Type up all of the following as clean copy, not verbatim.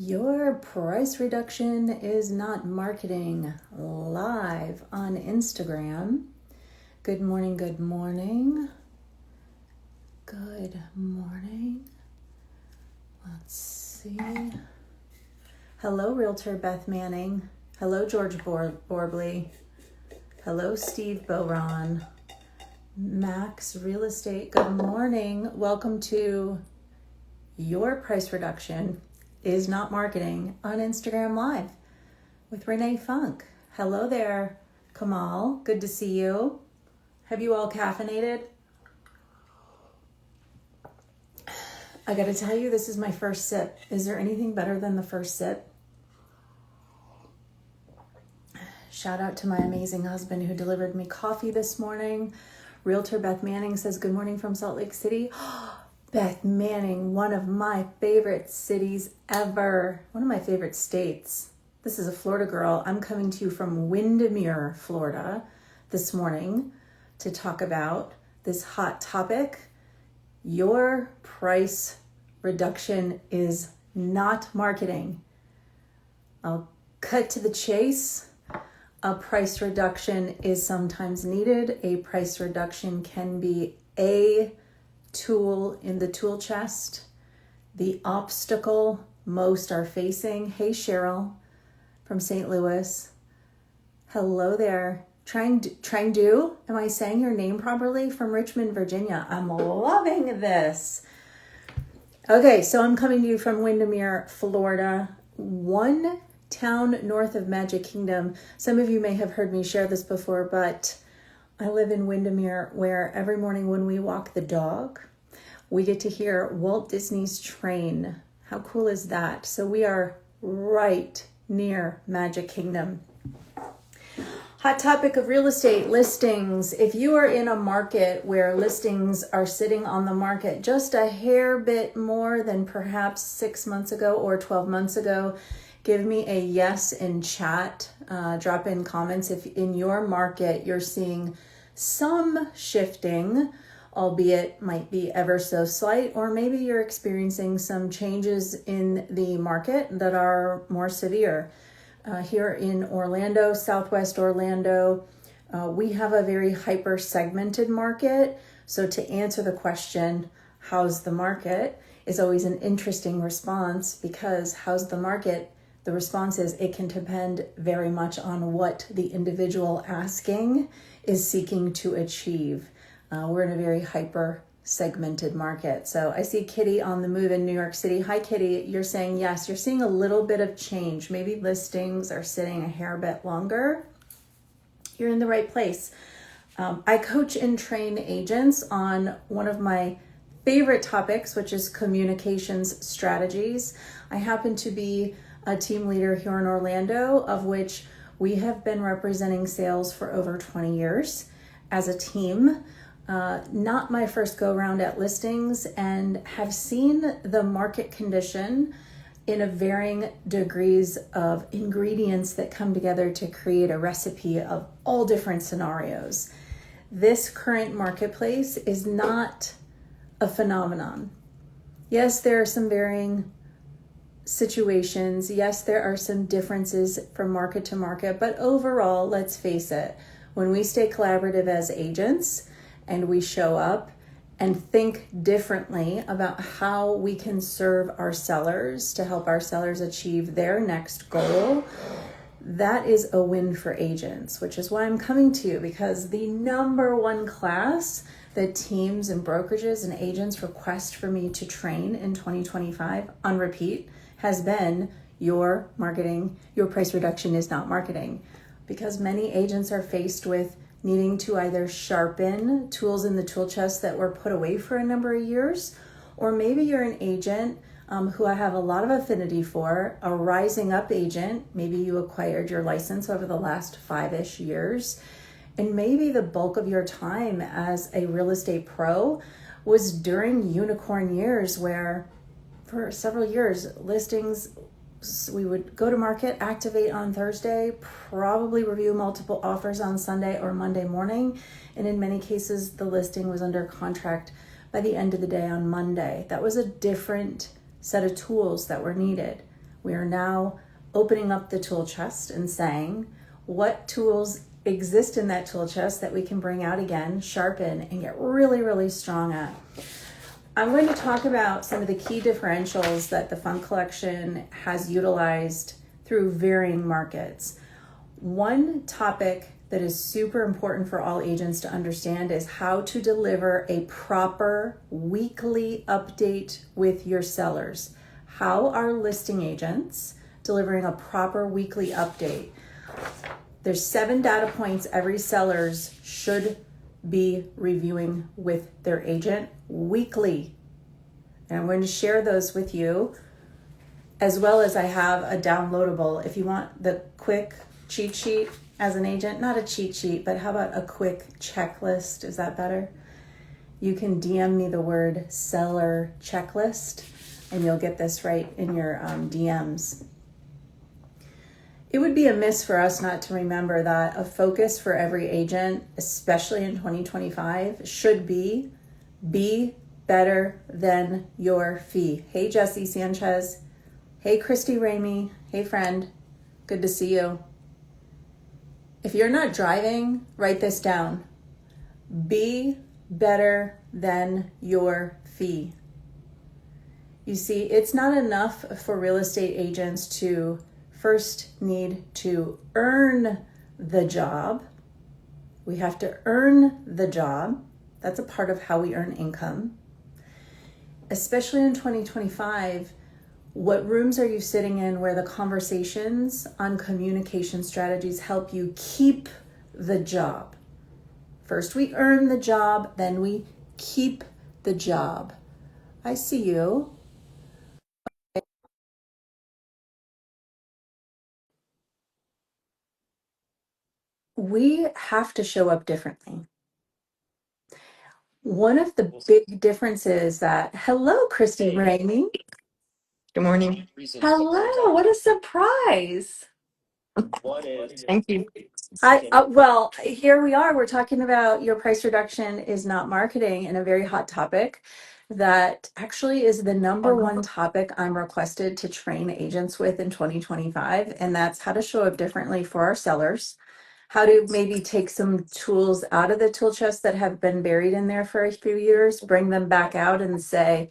Your price reduction is not marketing live on Instagram. Good morning, good morning. Good morning. Let's see. Hello, Realtor Beth Manning. Hello, George Borbley. Hello, Steve Boron. Max Real Estate, good morning. Welcome to Your Price Reduction is Not Marketing on Instagram Live with Renee Funk. Hello there, Kamal. Good to see you. Have you all caffeinated? I got to tell you, this is my first sip. Is there anything better than the first sip? Shout out to my amazing husband who delivered me coffee this morning. Realtor Beth Manning says, good morning from Salt Lake City. Beth Manning, one of my favorite cities ever. One of my favorite states. This is a Florida girl. I'm coming to you from Windermere, Florida this morning to talk about this hot topic. Your price reduction is not marketing. I'll cut to the chase. A price reduction is sometimes needed. A price reduction can be a tool in the tool chest, the obstacle most are facing. Hey, Cheryl from St. Louis. Hello there. Trying do. Am I saying your name properly? From Richmond, Virginia. I'm loving this. Okay, so I'm coming to you from Windermere, Florida, one town north of Magic Kingdom. Some of you may have heard me share this before, but I live in Windermere, where every morning when we walk the dog, we get to hear Walt Disney's train. How cool is that? So we are right near Magic Kingdom. Hot topic of real estate, listings. If you are in a market where listings are sitting on the market just a hair bit more than perhaps 6 months ago or 12 months ago, give me a yes in chat. Drop in comments if in your market you're seeing some shifting, albeit might be ever so slight, or maybe you're experiencing some changes in the market that are more severe. Here in Orlando, Southwest Orlando, we have a very hyper segmented market. So to answer the question, how's the market, is always an interesting response, because how's the market? The response is it can depend very much on what the individual asking is seeking to achieve. We're in a very hyper segmented market. So I see Kitty on the move in New York City. Hi, Kitty. You're saying yes. You're seeing a little bit of change. Maybe listings are sitting a hair bit longer. You're in the right place. I coach and train agents on one of my favorite topics, which is communications strategies. I happen to be a team leader here in Orlando, of which we have been representing sales for over 20 years as a team. Not my first go round at listings, and have seen the market condition in a varying degrees of ingredients that come together to create a recipe of all different scenarios. This current marketplace is not a phenomenon. Yes, there are some varying situations. Yes, there are some differences from market to market, but overall, let's face it, when we stay collaborative as agents and we show up and think differently about how we can serve our sellers to help our sellers achieve their next goal, that is a win for agents, which is why I'm coming to you, because the number one class that teams and brokerages and agents request for me to train in 2025 on repeat has been your price reduction is not marketing. Because many agents are faced with needing to either sharpen tools in the tool chest that were put away for a number of years, or maybe you're an agent who I have a lot of affinity for, a rising up agent. Maybe you acquired your license over the last 5-ish years, and maybe the bulk of your time as a real estate pro was during unicorn years, where for several years listings, we would go to market, activate on Thursday, probably review multiple offers on Sunday or Monday morning, and in many cases the listing was under contract by the end of the day on Monday. That was a different set of tools that were needed. We are now opening up the tool chest and saying, what tools exist in that tool chest that we can bring out again, sharpen, and get really, really strong at? I'm going to talk about some of the key differentials that the Funk Collection has utilized through varying markets. One topic that is super important for all agents to understand is how to deliver a proper weekly update with your sellers. How are listing agents delivering a proper weekly update? There's 7 data points every sellers should be reviewing with their agent weekly. And I'm going to share those with you, as well as I have a downloadable. If you want the quick cheat sheet as an agent, not a cheat sheet, but how about a quick checklist? Is that better? You can DM me the word seller checklist and you'll get this right in your DMs. It would be amiss for us not to remember that a focus for every agent, especially in 2025, should be better than your fee. Hey, Jesse Sanchez. Hey, Christy Ramey. Hey, friend. Good to see you. If you're not driving, write this down. Be better than your fee. You see, it's not enough for real estate agents to first need to earn the job. We have to earn the job. That's a part of how we earn income. Especially in 2025, what rooms are you sitting in where the conversations on communication strategies help you keep the job? First we earn the job, then we keep the job. I see you. We have to show up differently. One of the big differences that, hello, Christy Ramey. Good morning. Hello, what a surprise. Thank you. Well, here we are. We're talking about your price reduction is not marketing, and a very hot topic that actually is the number one topic I'm requested to train agents with in 2025. And that's how to show up differently for our sellers, how to maybe take some tools out of the tool chest that have been buried in there for a few years, bring them back out and say,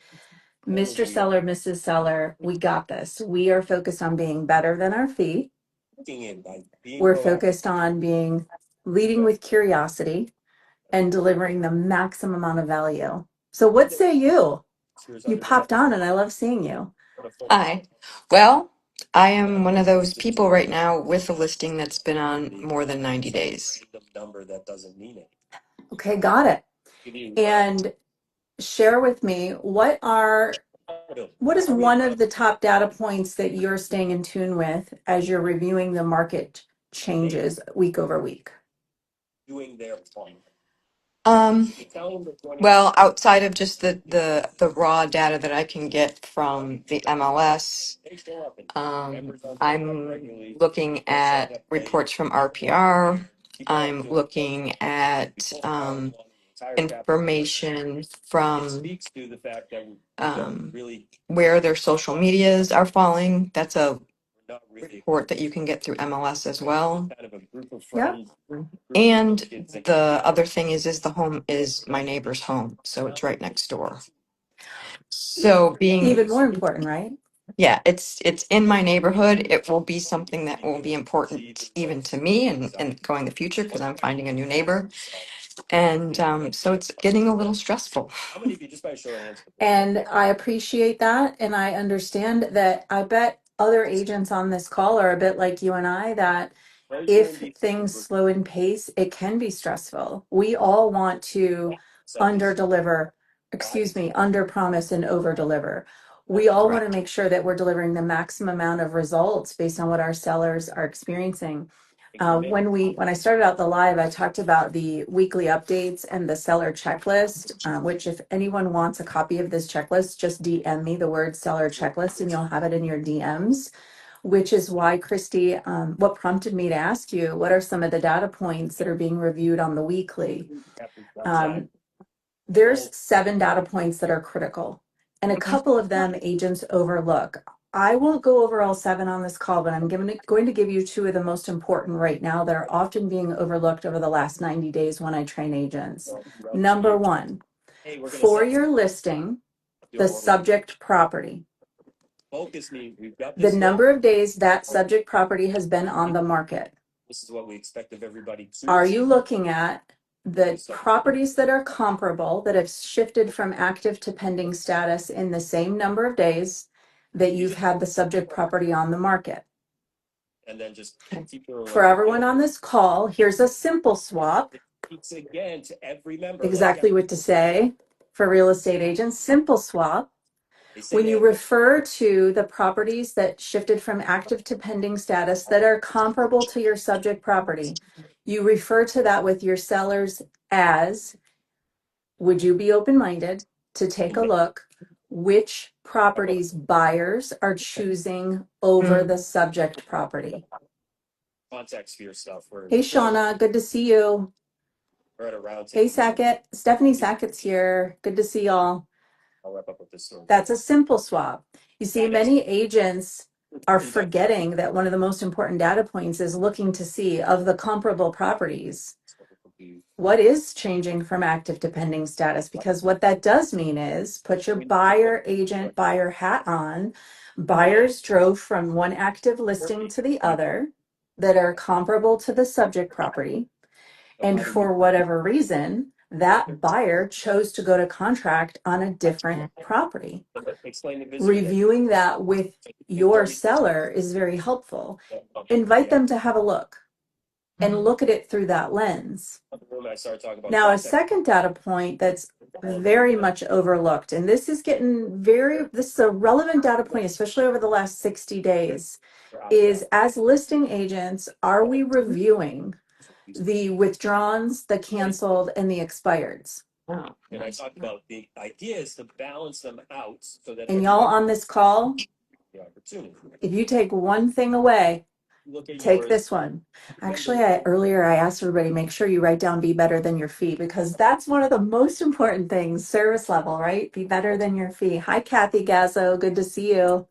Mr. Seller, Mrs. Seller, we got this. We are focused on being better than our fee. We're focused on being leading with curiosity and delivering the maximum amount of value. So what say you? You popped on and I love seeing you. Hi. Well, I am one of those people right now with a listing that's been on more than 90 days. Okay, got it. And share with me what is one of the top data points that you're staying in tune with as you're reviewing the market changes week over week? Um, well, outside of just the raw data that I can get from the MLS, I'm looking at reports from RPR. I'm looking at information from um, where their social medias are falling. That's a report that you can get through MLS as well. Yep. And the other thing is the home is my neighbor's home, so it's right next door. So being, Even more important, right? yeah, it's in my neighborhood. It will be something that will be important even to me and going the future because I'm finding a new neighbor. And so it's getting a little stressful. And I appreciate that. And I understand that. I bet other agents on this call are a bit like you and I, that if things slow in pace, it can be stressful. We all want to under deliver, under promise and over deliver. We all want to Correct. make sure that we're delivering the maximum amount of results based on what our sellers are experiencing. When I started out the live, I talked about the weekly updates and the seller checklist, which if anyone wants a copy of this checklist, just DM me the word seller checklist and you'll have it in your DMs. Which is why, Christy, what prompted me to ask you, what are some of the data points that are being reviewed on the weekly? There's 7 data points that are critical, and a couple of them agents overlook. I won't go over all seven on this call, but I'm going to give you two of the most important right now that are often being overlooked over the last 90 days when I train agents. Number one, for your listing, the subject property. The number of days that subject property has been on the market. Are you looking at the properties that are comparable, that have shifted from active to pending status in the same number of days that you've had the subject property on the market? For everyone on this call, here's a simple swap. Exactly what to say for real estate agents. Simple swap. When you refer to the properties that shifted from active to pending status that are comparable to your subject property, you refer to that with your sellers as, would you be open-minded to take a look which properties buyers are choosing over the subject property? Hey, Shauna, good to see you. Hey, Sackett. Stephanie Sackett's here. Good to see y'all. That's a simple swap. You see, many agents are forgetting that one of the most important data points is looking to see of the comparable properties, what is changing from active to pending status? Because what that does mean is put your buyer agent buyer hat on. Buyers drove from one active listing to the other that are comparable to the subject property. And for whatever reason, that buyer chose to go to contract on a different property. Reviewing that with your seller is very helpful. Invite them to have a look and look at it through that lens. Now, a second data point that's very much overlooked, and this is this is a relevant data point, especially over the last 60 days, is as listing agents, are we reviewing the withdrawns, the canceled, and the expireds? Oh, And y'all on this call, if you take one thing away, take this one. Actually, earlier I asked everybody, make sure you write down be better than your fee, because that's one of the most important things, service level, right? Be better than your fee. Hi, Kathy Gazzo. Good to see you.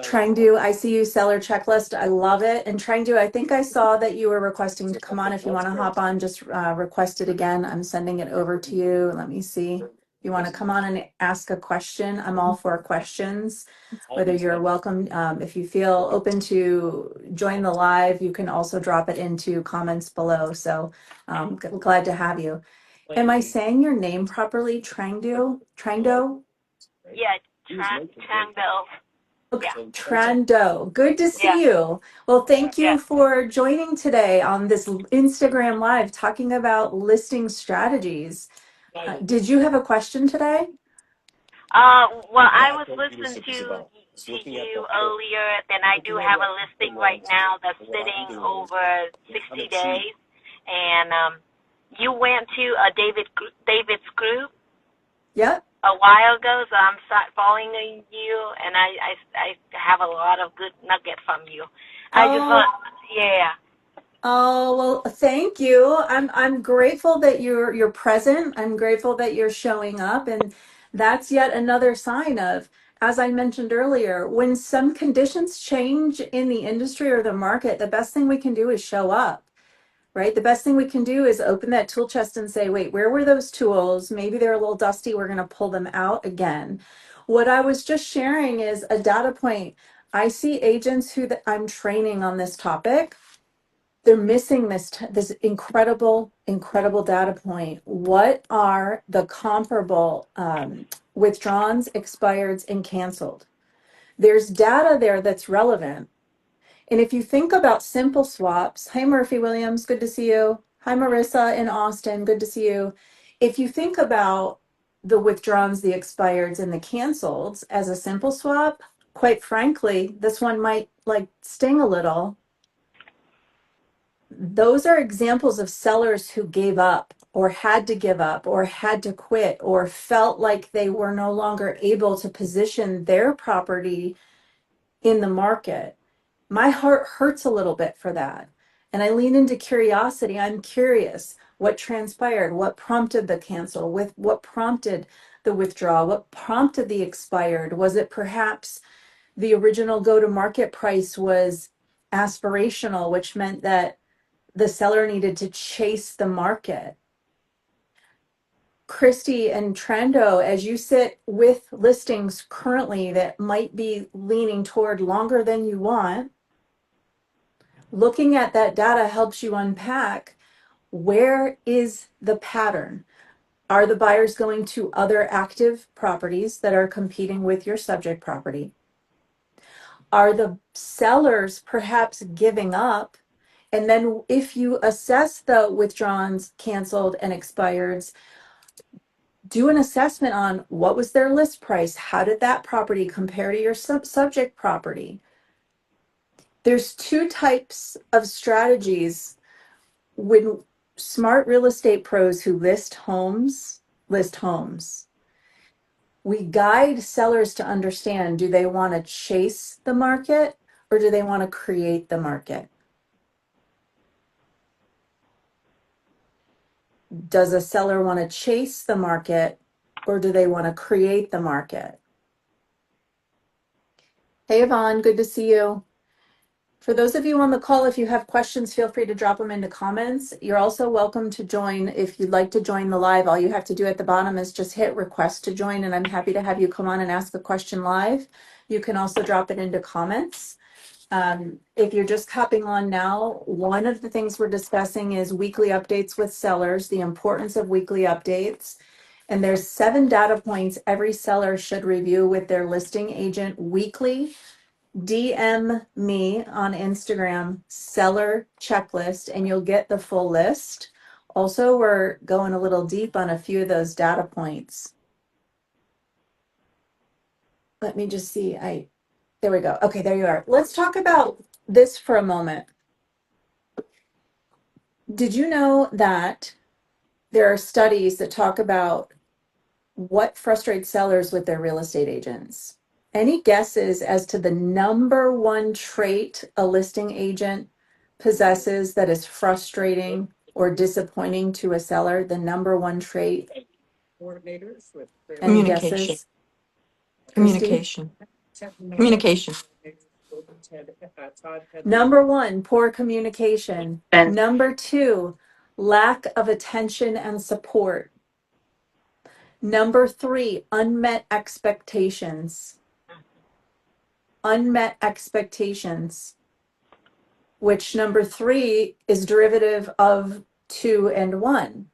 Trying to, I see you seller checklist. I love it. And trying to, I think I saw that you were requesting to come on. If you want to hop on, just request it again. I'm sending it over to you. Let me see. If you want to come on and ask a question, I'm all for questions, whether you're welcome. If you feel open to join the live, you can also drop it into comments below. So glad to have you. Am I saying your name properly? Trangdo? Trangdo? Yeah, Tango. Okay, Yeah, Trando. Good to yeah, see you. Well, thank yeah. you for joining today on this Instagram Live talking about listing strategies. Did you have a question today? Well, I was listening to you earlier. Then I do have a listing right now that's sitting over 60 days, and you went to a David's group Yep. a while ago, so I'm following you, and I have a lot of good nugget from you. I just Oh, want, yeah. oh, well, thank you. I'm grateful that you're present. I'm grateful that you're showing up, and that's yet another sign of, as I mentioned earlier, when some conditions change in the industry or the market, the best thing we can do is show up. Right? The best thing we can do is open that tool chest and say, wait, where were those tools? Maybe they're a little dusty. We're going to pull them out again. What I was just sharing is a data point. I see agents I'm training on this topic. They're missing this incredible data point. What are the comparable withdrawns, expireds, and canceled? There's data there that's relevant. And if you think about simple swaps, hi Murphy Williams, good to see you. Hi Marissa in Austin, good to see you. If you think about the withdrawns, the expireds, and the canceleds as a simple swap, quite frankly, this one might like sting a little. Those are examples of sellers who gave up or had to give up or had to quit or felt like they were no longer able to position their property in the market. My heart hurts a little bit for that. And I lean into curiosity. I'm curious. What transpired? What prompted the cancel? With what prompted the withdrawal? What prompted the expired? Was it perhaps the original go to market price was aspirational, which meant that the seller needed to chase the market? Christy and Trendo, as you sit with listings currently that might be leaning toward longer than you want, looking at that data helps you unpack where is the pattern. Are the buyers going to other active properties that are competing with your subject property? Are the sellers perhaps giving up? And then if you assess the withdrawns, canceled, and expireds, do an assessment on what was their list price? How did that property compare to your subject property? There's two types of strategies when smart real estate pros who list homes. We guide sellers to understand, do they want to chase the market or do they want to create the market? Does a seller want to chase the market or do they want to create the market? Hey, Yvonne, good to see you. For those of you on the call, if you have questions, feel free to drop them into comments. You're also welcome to join. If you'd like to join the live, all you have to do at the bottom is just hit request to join, and I'm happy to have you come on and ask a question live. You can also drop it into comments. If you're just hopping on now, one of the things we're discussing is weekly updates with sellers, the importance of weekly updates. And there's 7 data points every seller should review with their listing agent weekly. DM me on Instagram, seller checklist, and you'll get the full list. Also, we're going a little deep on a few of those data points. Let me just see. There we go. Okay, there you are. Let's talk about this for a moment. Did you know that there are studies that talk about what frustrates sellers with their real estate agents? Any guesses as to the number one trait a listing agent possesses that is frustrating or disappointing to a seller? The number one trait? Any Communication. guesses? Christy? Communication. Communication. Number one, poor communication. And Number two, lack of attention and support. Number three, unmet expectations. Unmet expectations, which number three is derivative of 2 and 1.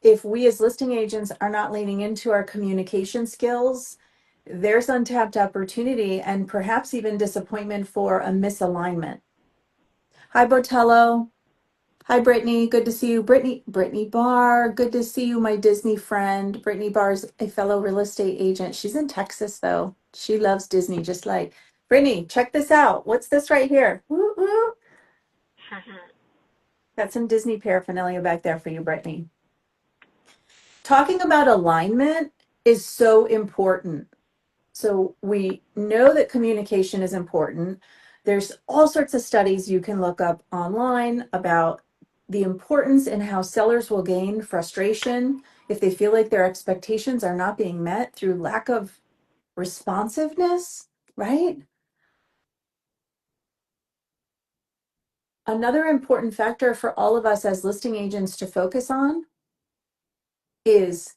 If we as listing agents are not leaning into our communication skills, there's untapped opportunity and perhaps even disappointment for a misalignment. Hi, Botello. Hi, Brittany. Good to see you. Brittany Barr. Good to see you, my Disney friend. Brittany Barr's a fellow real estate agent. She's in Texas, though. She loves Disney, just like Brittany. Check this out. What's this right here? Woo, woo. Got some Disney paraphernalia back there for you, Brittany. Talking about alignment is so important. So we know that communication is important. There's all sorts of studies you can look up online about the importance and how sellers will gain frustration if they feel like their expectations are not being met through lack of responsiveness, right? Another important factor for all of us as listing agents to focus on is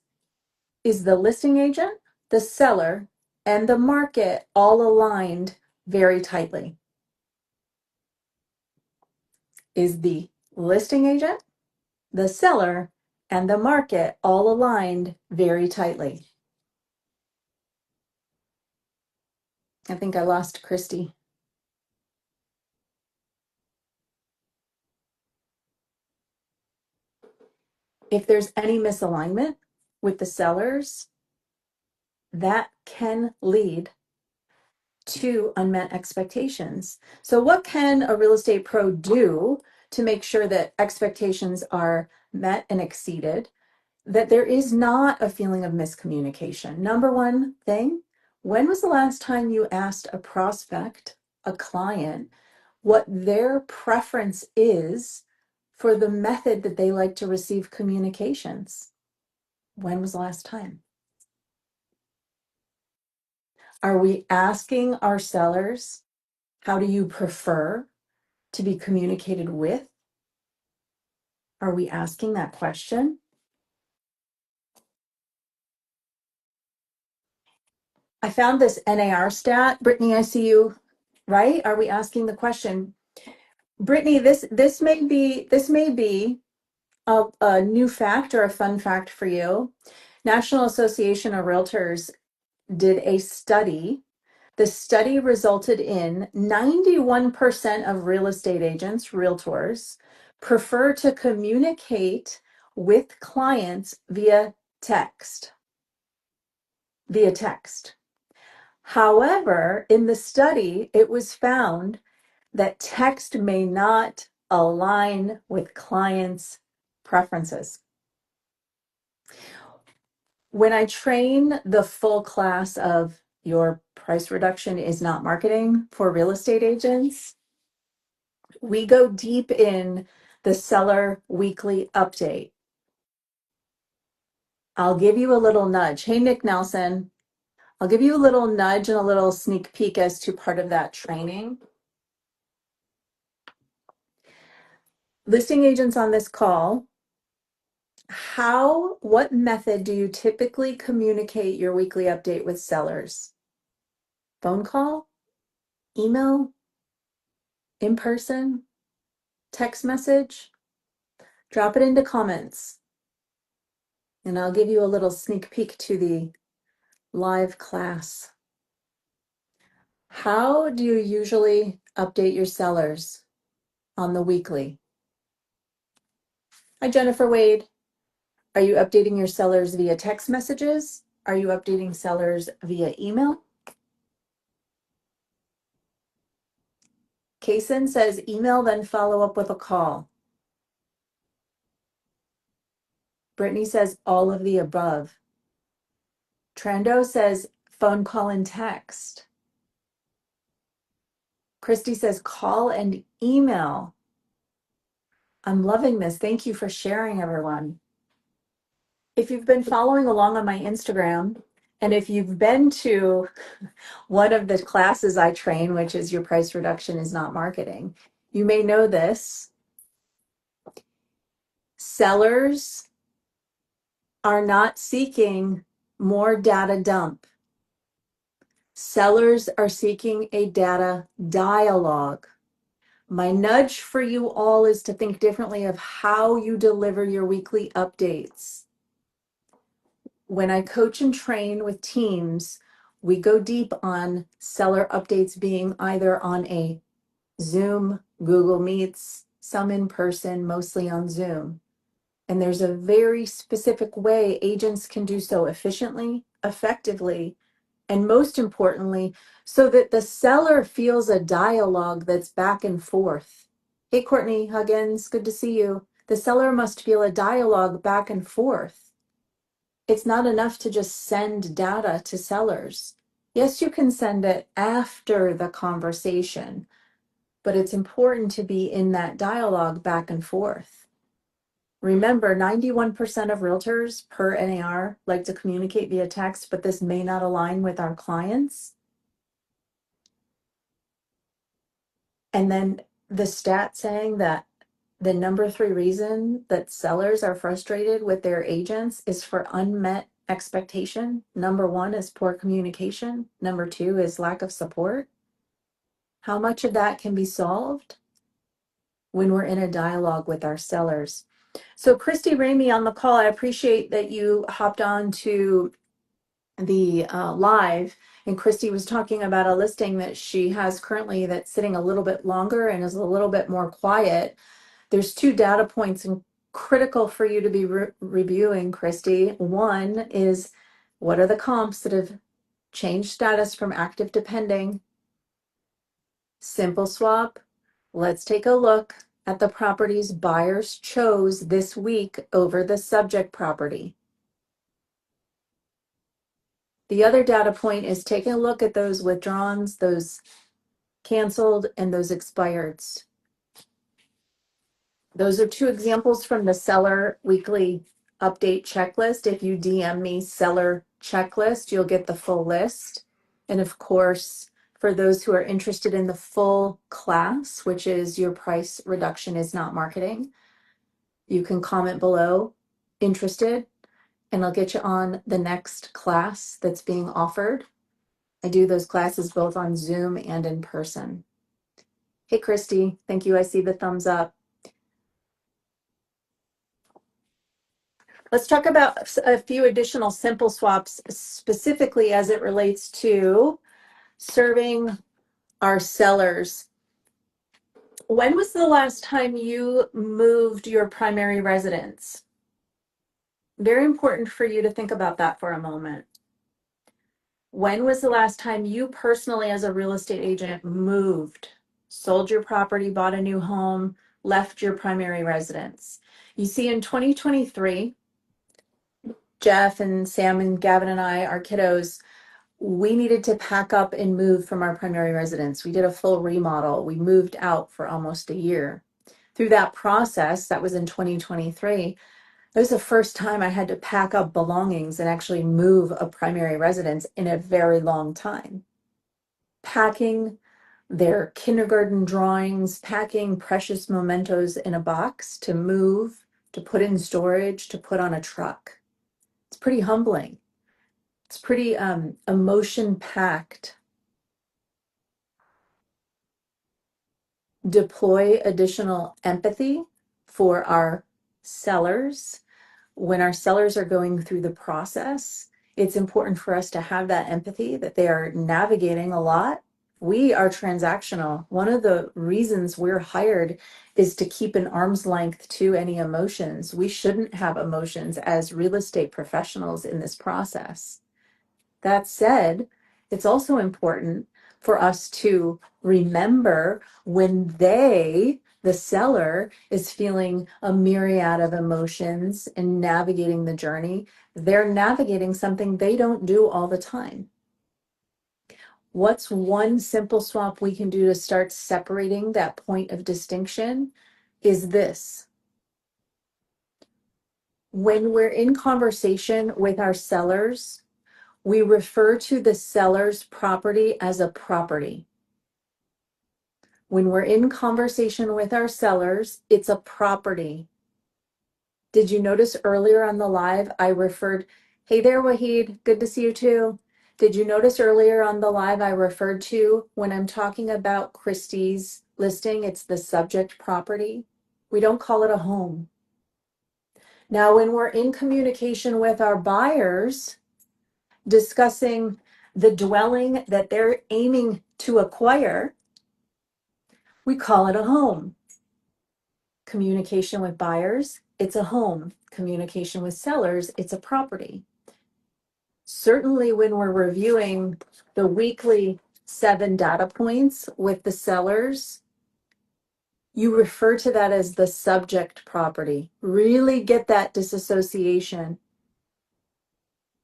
the listing agent, the seller, and the market all aligned very tightly? Is the listing agent, the seller, and the market all aligned very tightly? I think I lost Christy. If there's any misalignment with the sellers, that can lead to unmet expectations. So what can a real estate pro do to make sure that expectations are met and exceeded, that there is not a feeling of miscommunication? Number one thing, when was the last time you asked a prospect, a client, what their preference is for the method that they like to receive communications? When was the last time? Are we asking our sellers, how do you prefer to be communicated with? Are we asking that question? I found this NAR stat. Brittany, I see you, right? Are we asking the question? Brittany, this may be a new fact or a fun fact for you. National Association of Realtors did a study. The study resulted in 91% of real estate agents, realtors, prefer to communicate with clients via text. Via text. However, in the study, it was found that text may not align with clients' preferences. When I train the full class of Your Price Reduction is Not Marketing for real estate agents, we go deep in the seller weekly update. I'll give you a little nudge. Hey, Nick Nelson, I'll give you a little nudge and a little sneak peek as to part of that training. Listing agents on this call, what method do you typically communicate your weekly update with sellers? Phone call, email, in person, text message? Drop it into comments and I'll give you a little sneak peek to the live class. How do you usually update your sellers on the weekly? Hi, Jennifer Wade. Are you updating your sellers via text messages? Are you updating sellers via email? Kaysen says email, then follow up with a call. Brittany says all of the above. Trando says phone call and text. Christy says call and email. I'm loving this. Thank you for sharing, everyone. If you've been following along on my Instagram, and if you've been to one of the classes I train, which is Your Price Reduction is Not Marketing, you may know this. Sellers are not seeking more data dump. Sellers are seeking a data dialogue. My nudge for you all is to think differently of how you deliver your weekly updates. When I coach and train with teams, we go deep on seller updates being either on a Zoom, Google Meets, some in person, mostly on Zoom. And there's a very specific way agents can do so efficiently, effectively, and most importantly, so that the seller feels a dialogue that's back and forth. Hey, Courtney Huggins, good to see you. The seller must feel a dialogue back and forth. It's not enough to just send data to sellers. Yes, you can send it after the conversation, but it's important to be in that dialogue back and forth. Remember, 91% of realtors per NAR like to communicate via text, but this may not align with our clients. And then the stat saying that the number 3 reason that sellers are frustrated with their agents is for unmet expectation. Number 1 is poor communication. Number 2 is lack of support. How much of that can be solved when we're in a dialogue with our sellers? So Christy Ramey on the call, I appreciate that you hopped on to the live, and Christy was talking about a listing that she has currently that's sitting a little bit longer and is a little bit more quiet. There's 2 data points and critical for you to be reviewing, Christy. One is, what are the comps that have changed status from active to pending? Simple swap. Let's take a look at the properties buyers chose this week over the subject property. The other data point is taking a look at those withdrawns, those canceled, and those expireds. Those are two examples from the seller weekly update checklist. If you DM me seller checklist, you'll get the full list. And of course, for those who are interested in the full class, which is your price reduction is not marketing, you can comment below interested, and I'll get you on the next class that's being offered. I do those classes both on Zoom and in person. Hey, Christy, thank you. I see the thumbs up. Let's talk about a few additional simple swaps, specifically as it relates to serving our sellers. When was the last time you moved your primary residence? Very important for you to think about that for a moment. When was the last time you personally, as a real estate agent, moved, sold your property, bought a new home, left your primary residence? You see, in 2023, Jeff and Sam and Gavin and I, our kiddos, we needed to pack up and move from our primary residence. We did a full remodel. We moved out for almost a year. Through that process, that was in 2023, it was the first time I had to pack up belongings and actually move a primary residence in a very long time. Packing their kindergarten drawings, packing precious mementos in a box to move, to put in storage, to put on a truck. It's pretty humbling. It's pretty emotion packed. Deploy additional empathy for our sellers. When our sellers are going through the process, it's important for us to have that empathy that they are navigating a lot. We are transactional. One of the reasons we're hired is to keep an arm's length to any emotions. We shouldn't have emotions as real estate professionals in this process. That said, it's also important for us to remember when the seller, is feeling a myriad of emotions and navigating the journey, they're navigating something they don't do all the time. What's one simple swap we can do to start separating that point of distinction is this. When we're in conversation with our sellers, we refer to the seller's property as a property. When we're in conversation with our sellers, it's a property. Did you notice earlier on the live, I referred, hey there, Wahid, good to see you too. Did you notice earlier on the live, I referred to when I'm talking about Christie's listing, it's the subject property. We don't call it a home. Now, when we're in communication with our buyers, discussing the dwelling that they're aiming to acquire, we call it a home. Communication with buyers, it's a home. Communication with sellers, it's a property. Certainly when we're reviewing the weekly 7 data points with the sellers, you refer to that as the subject property. Really get that disassociation.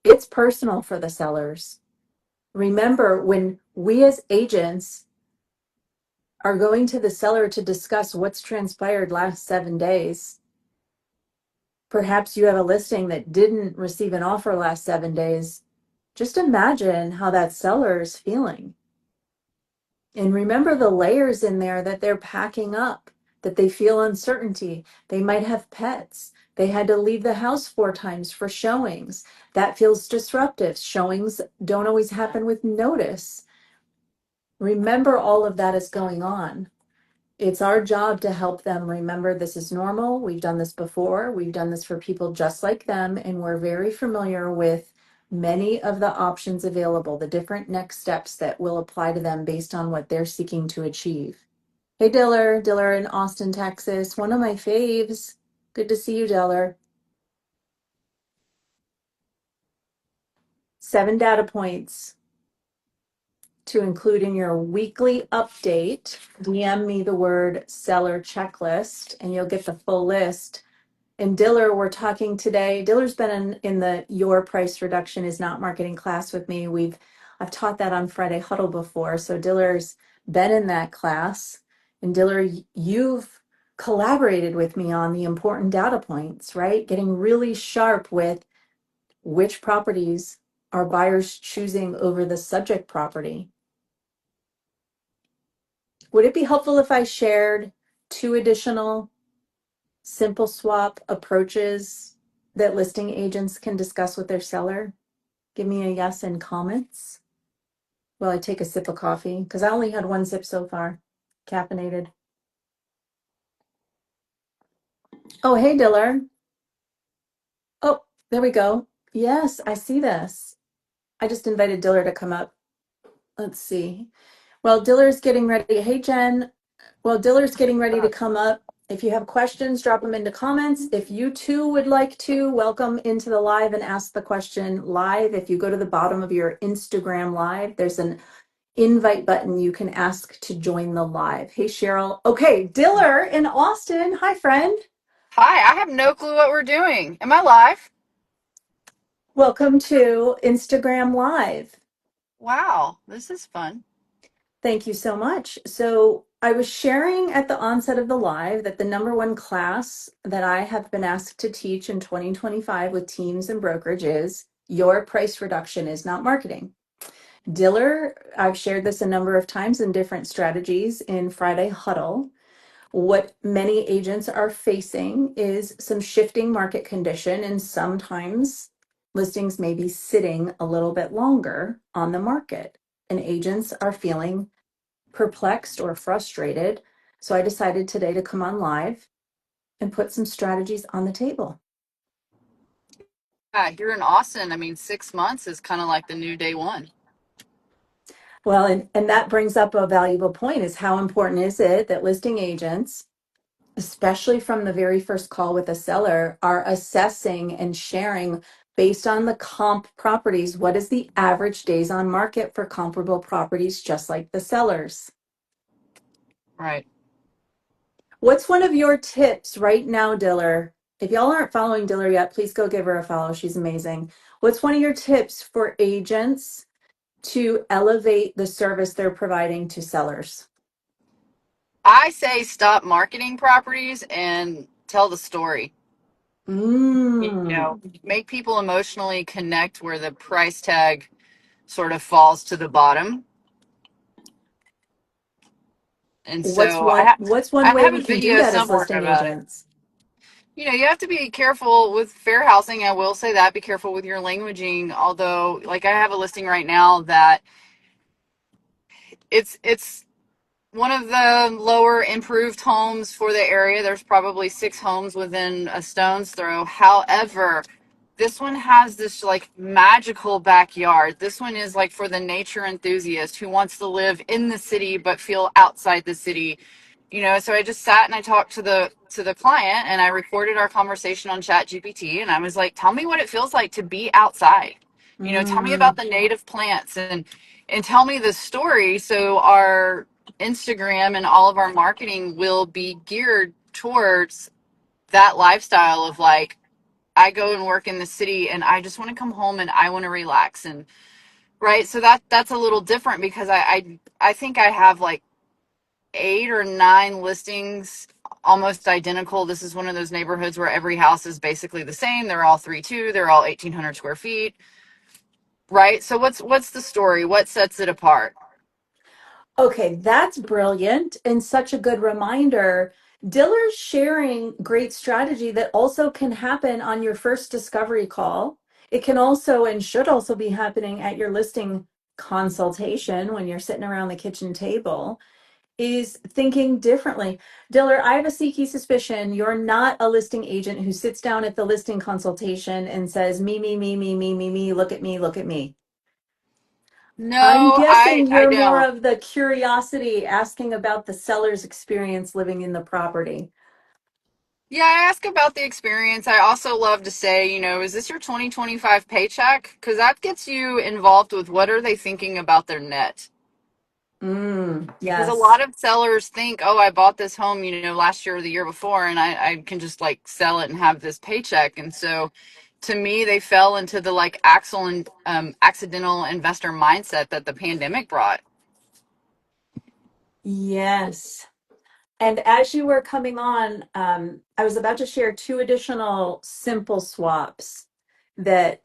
It's personal for the sellers. Remember, when we as agents are going to the seller to discuss what's transpired last 7 days, perhaps you have a listing that didn't receive an offer last 7 days, just imagine how that seller is feeling. And remember the layers in there that they're packing up, that they feel uncertainty. They might have pets. They had to leave the house 4 times for showings. That feels disruptive. Showings don't always happen with notice. Remember all of that is going on. It's our job to help them remember this is normal. We've done this before. We've done this for people just like them, and we're very familiar with many of the options available, the different next steps that will apply to them based on what they're seeking to achieve. Hey, Diller in Austin, Texas, one of my faves. Good to see you, Diller. 7 data points to include in your weekly update. DM me the word seller checklist and you'll get the full list. And Diller, we're talking today. Diller's been in the Your Price Reduction is Not Marketing class with me. I've taught that on Friday Huddle before. So Diller's been in that class. And Diller, you've collaborated with me on the important data points, right? Getting really sharp with which properties are buyers choosing over the subject property. Would it be helpful if I shared 2 additional simple swap approaches that listing agents can discuss with their seller? Give me a yes in comments while I take a sip of coffee, because I only had 1 sip so far, caffeinated. Oh, hey, Diller. Oh, there we go. Yes, I see this. I just invited Diller to come up. Let's see. Well, Diller's getting ready. Hey, Jen. Well, Diller's getting ready to come up. If you have questions, drop them into comments. If you too would like to, welcome into the live and ask the question live. If you go to the bottom of your Instagram live, there's an invite button. You can ask to join the live. Hey, Cheryl. Okay, Diller in Austin. Hi, friend. Hi, I have no clue what we're doing. Am I live? Welcome to Instagram Live. Wow, this is fun. Thank you so much. So I was sharing at the onset of the live that the number 1 class that I have been asked to teach in 2025 with teams and brokerage is your price reduction is not marketing. Diller, I've shared this a number of times in different strategies in Friday Huddle. What many agents are facing is some shifting market condition, and sometimes listings may be sitting a little bit longer on the market, and agents are feeling perplexed or frustrated. So I decided today to come on live and put some strategies on the table. Yeah, here in Austin, I mean, 6 months is kind of like the new day one. Well, and that brings up a valuable point is how important is it that listing agents, especially from the very first call with a seller, are assessing and sharing based on the comp properties, what is the average days on market for comparable properties just like the sellers? Right. What's one of your tips right now, Diller? If y'all aren't following Diller yet, please go give her a follow. She's amazing. What's one of your tips for agents to elevate the service they're providing to sellers? I say stop marketing properties and tell the story. You Mm. know, make people emotionally connect where the price tag sort of falls to the bottom. And What's so one what's one I way have we a can do video that as somewhere listing about it. agents? You have to be careful with fair housing. I will say that. Be careful with your languaging. Although, like, I have a listing right now that it's one of the lower improved homes for the area. There's probably 6 homes within a stone's throw. However, this one has this like magical backyard. This one is like for the nature enthusiast who wants to live in the city but feel outside the city. So I just sat and I talked to the client and I recorded our conversation on Chat GPT, and I was like, tell me what it feels like to be outside. Tell me about Mm. the native plants and tell me the story so our Instagram and all of our marketing will be geared towards that lifestyle of like, I go and work in the city and I just want to come home and I want to relax. And right. So that's a little different because I think I have like 8 or 9 listings almost identical. This is one of those neighborhoods where every house is basically the same. They're all 3-2, they're all 1,800 square feet. Right. So what's the story? What sets it apart? Okay, that's brilliant and such a good reminder. Diller's sharing great strategy that also can happen on your first discovery call. It can also and should also be happening at your listing consultation when you're sitting around the kitchen table, is thinking differently. Diller, I have a sneaky suspicion you're not a listing agent who sits down at the listing consultation and says, me, look at me, look at me. I'm No, guessing I you're more don't. of the curiosity asking about the seller's experience living in the property. Yeah, I ask about the experience. I also love to say, is this your 2025 paycheck? Because that gets you involved with what are they thinking about their net. Because a Yes. lot of sellers think, oh, I bought this home, last year or the year before, and I can just like sell it and have this paycheck. And so to me, they fell into the like accidental investor mindset that the pandemic brought. Yes. And as you were coming on, I was about to share two additional simple swaps that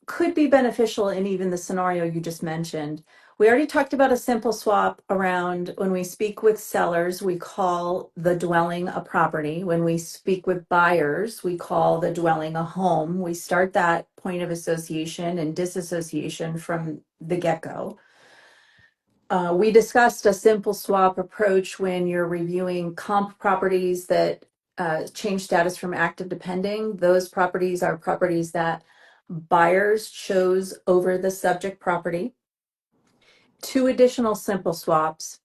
could be beneficial in even the scenario you just mentioned. We already talked about a simple swap around when we speak with sellers, we call the dwelling a property. When we speak with buyers, we call the dwelling a home. We start that point of association and disassociation from the get go. We discussed a simple swap approach when you're reviewing comp properties that change status from active to pending. Those properties are properties that buyers chose over the subject property. Two additional simple swaps.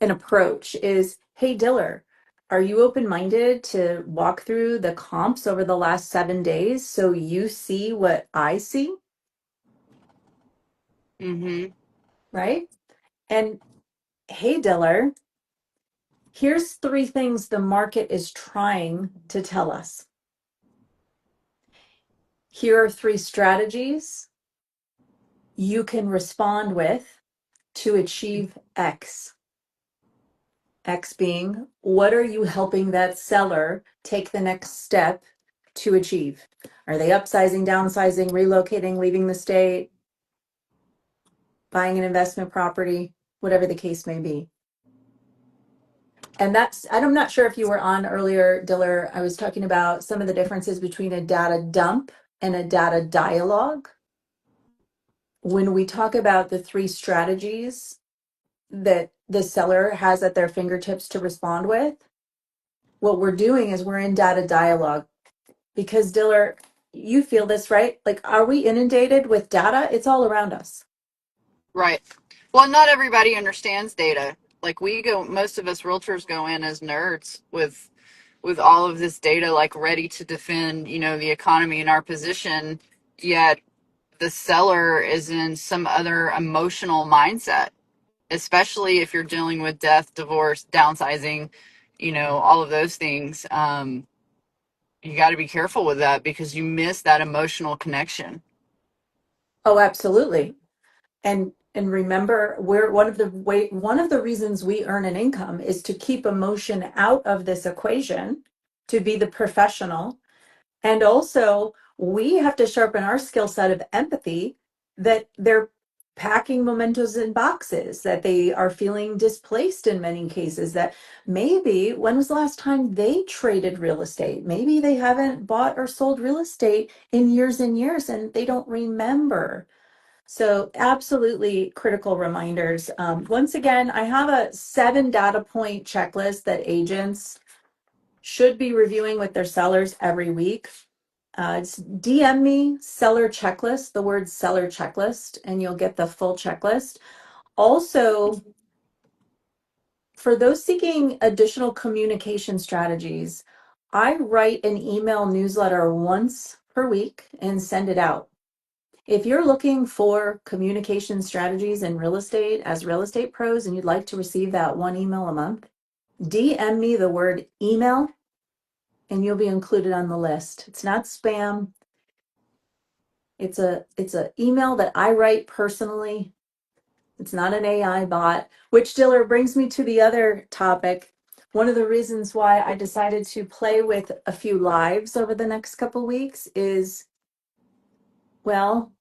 An approach is, hey, Diller, are you open-minded to walk through the comps over the last 7 days so you see what I see, Mm-hmm. right? And hey, Diller, here's 3 things the market is trying to tell us. Here are 3 strategies you can respond with to achieve X. X being, what are you helping that seller take the next step to achieve? Are they upsizing, downsizing, relocating, leaving the state, buying an investment property, whatever the case may be? And that's, I'm not sure if you were on earlier, Diller. I was talking about some of the differences between a data dump and a data dialogue. When we talk about the 3 strategies that the seller has at their fingertips to respond with, what we're doing is we're in data dialogue. Because Diller, you feel this, right? Like, are we inundated with data? It's all around us. Right. Well, not everybody understands data. Like most of us realtors go in as nerds with all of this data, like ready to defend, the economy and our position. Yet the seller is in some other emotional mindset, especially if you're dealing with death, divorce, downsizing, all of those things. You got to be careful with that because you miss that emotional connection. Oh, absolutely. And remember, we're one of the reasons we earn an income is to keep emotion out of this equation, to be the professional. And also, we have to sharpen our skill set of empathy that they're packing mementos in boxes, that they are feeling displaced in many cases, that maybe when was the last time they traded real estate? Maybe they haven't bought or sold real estate in years and years and they don't remember. So, absolutely critical reminders. Once again, I have a 7 data point checklist that agents should be reviewing with their sellers every week. It's DM me seller checklist, the word seller checklist, and you'll get the full checklist. Also, for those seeking additional communication strategies, I write an email newsletter once per week and send it out. If you're looking for communication strategies in real estate as real estate pros and you'd like to receive that 1 email a month, DM me the word email and you'll be included on the list. It's not spam. It's a email that I write personally. It's not an AI bot, which Diller brings me to the other topic. One of the reasons why I decided to play with a few lives over the next couple weeks is, well,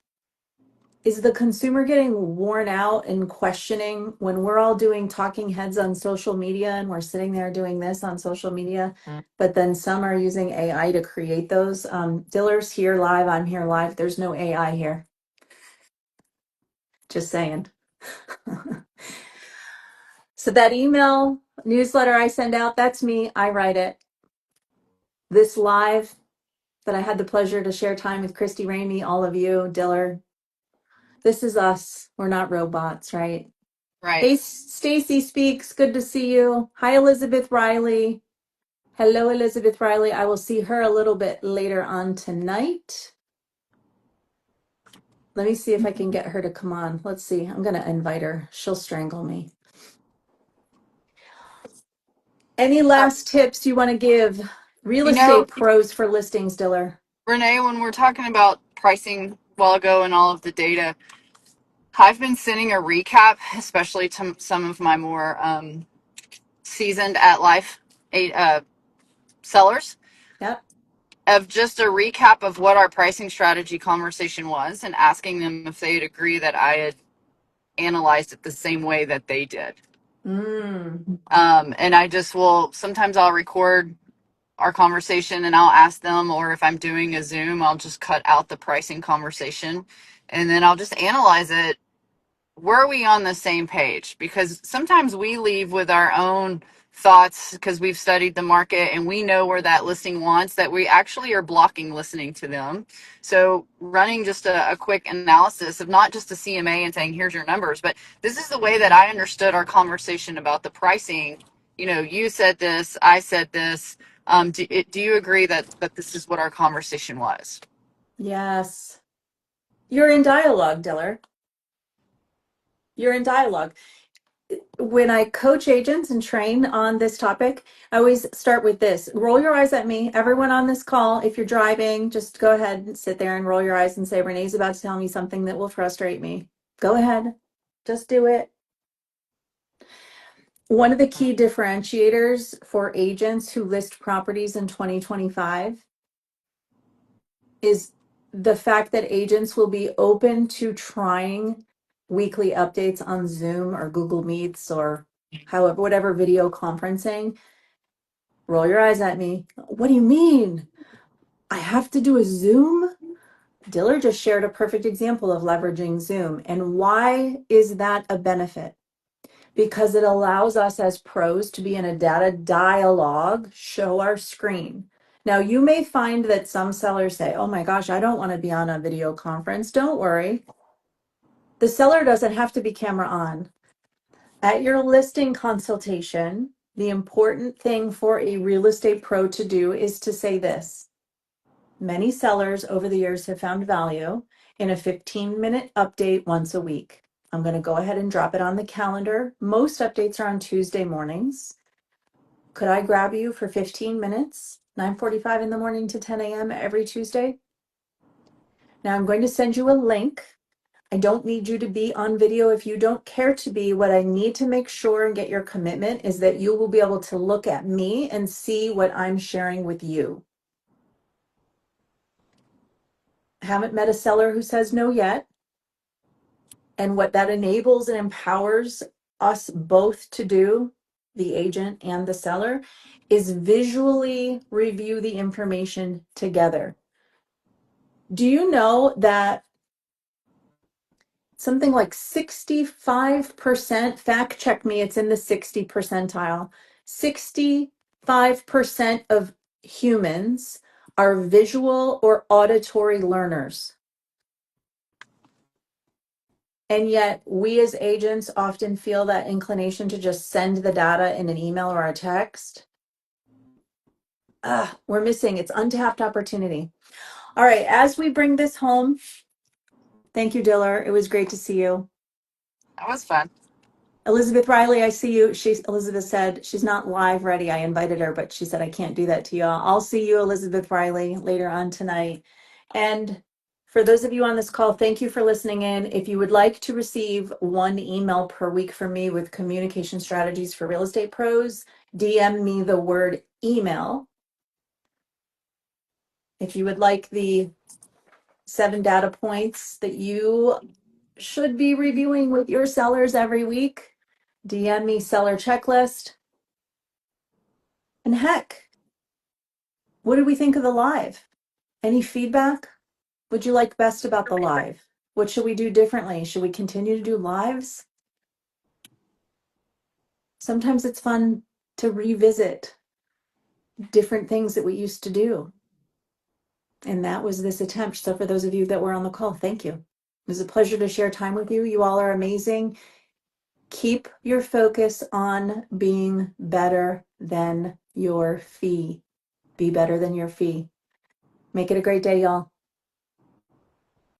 is the consumer getting worn out and questioning when we're all doing talking heads on social media and we're sitting there doing this on social media, but then some are using AI to create those? Diller's here live, I'm here live. There's no AI here. Just saying. So that email newsletter I send out, that's me. I write it. This live that I had the pleasure to share time with Christy Ramey, all of you, Diller. This is us. We're not robots, right? Right. Hey, Stacy Speaks. Good to see you. Hi, Elizabeth Riley. Hello, Elizabeth Riley. I will see her a little bit later on tonight. Let me see if I can get her to come on. Let's see. I'm going to invite her. She'll strangle me. Any Uh, last tips you want to give real you know, estate pros for listings, Diller? Renee, when we're talking about pricing a while ago and all of the data, I've been sending a recap, especially to some of my more seasoned at life sellers, Yep. of just a recap of what our pricing strategy conversation was and asking them if they'd agree that I had analyzed it the same way that they did. Mm. And I just will, sometimes I'll record our conversation and I'll ask them, or if I'm doing a Zoom, I'll just cut out the pricing conversation and then I'll just analyze it. Were we on the same page? Because sometimes we leave with our own thoughts because we've studied the market and we know where that listing wants, that we actually are blocking listening to them. So running just a quick analysis of not just a CMA and saying, here's your numbers, but this is the way that I understood our conversation about the pricing. You know, you said this, I said this. Do you agree that this is what our conversation was? Yes. You're in dialogue, Diller. You're in dialogue. When I coach agents and train on this topic, I always start with this. Roll your eyes at me. Everyone on this call, if you're driving, just go ahead and sit there and roll your eyes and say, Renee's about to tell me something that will frustrate me. Go ahead. Just do it. One of the key differentiators for agents who list properties in 2025 is the fact that agents will be open to trying weekly updates on Zoom or Google Meets or however, whatever video conferencing. Roll your eyes at me. What do you mean? I have to do a Zoom? Diller just shared a perfect example of leveraging Zoom. And why is that a benefit? Because it allows us as pros to be in a data dialogue, show our screen. Now, you may find that some sellers say, oh my gosh, I don't want to be on a video conference. Don't worry. The seller doesn't have to be camera on. At your listing consultation, the important thing for a real estate pro to do is to say this. Many sellers over the years have found value in a 15-minute update once a week. I'm going to go ahead and drop it on the calendar. Most updates are on Tuesday mornings. Could I grab you for 15 minutes, 9:45 in the morning to 10 a.m. every Tuesday? Now I'm going to send you a link. I don't need you to be on video if you don't care to be. What I need to make sure and get your commitment is that you will be able to look at me and see what I'm sharing with you. Haven't met a seller who says no yet. And what that enables and empowers us both to do, the agent and the seller, is visually review the information together. Do you know that something like 65%, fact check me, it's in the 60 percentile, 65% of humans are visual or auditory learners? And yet we as agents often feel that inclination to just send the data in an email or a text. We're missing, it's untapped opportunity. All right, as we bring this home, thank you, Diller. It was great to see you. That was fun. Elizabeth Riley, I see you. Elizabeth said she's not live ready. I invited her, but she said I can't do that to you. I'll see you, Elizabeth Riley, later on tonight. And for those of you on this call, thank you for listening in. If you would like to receive one email per week from me with communication strategies for real estate pros, DM me the word email. If you would like the 7 data points that you should be reviewing with your sellers every week, DM me seller checklist. And heck, what did we think of the live? Any feedback? What'd you like best about the live? What should we do differently? Should we continue to do lives? Sometimes it's fun to revisit different things that we used to do. And that was this attempt. So for those of you that were on the call, thank you. It was a pleasure to share time with you. You all are amazing. Keep your focus on being better than your fee. Be better than your fee. Make it a great day, y'all.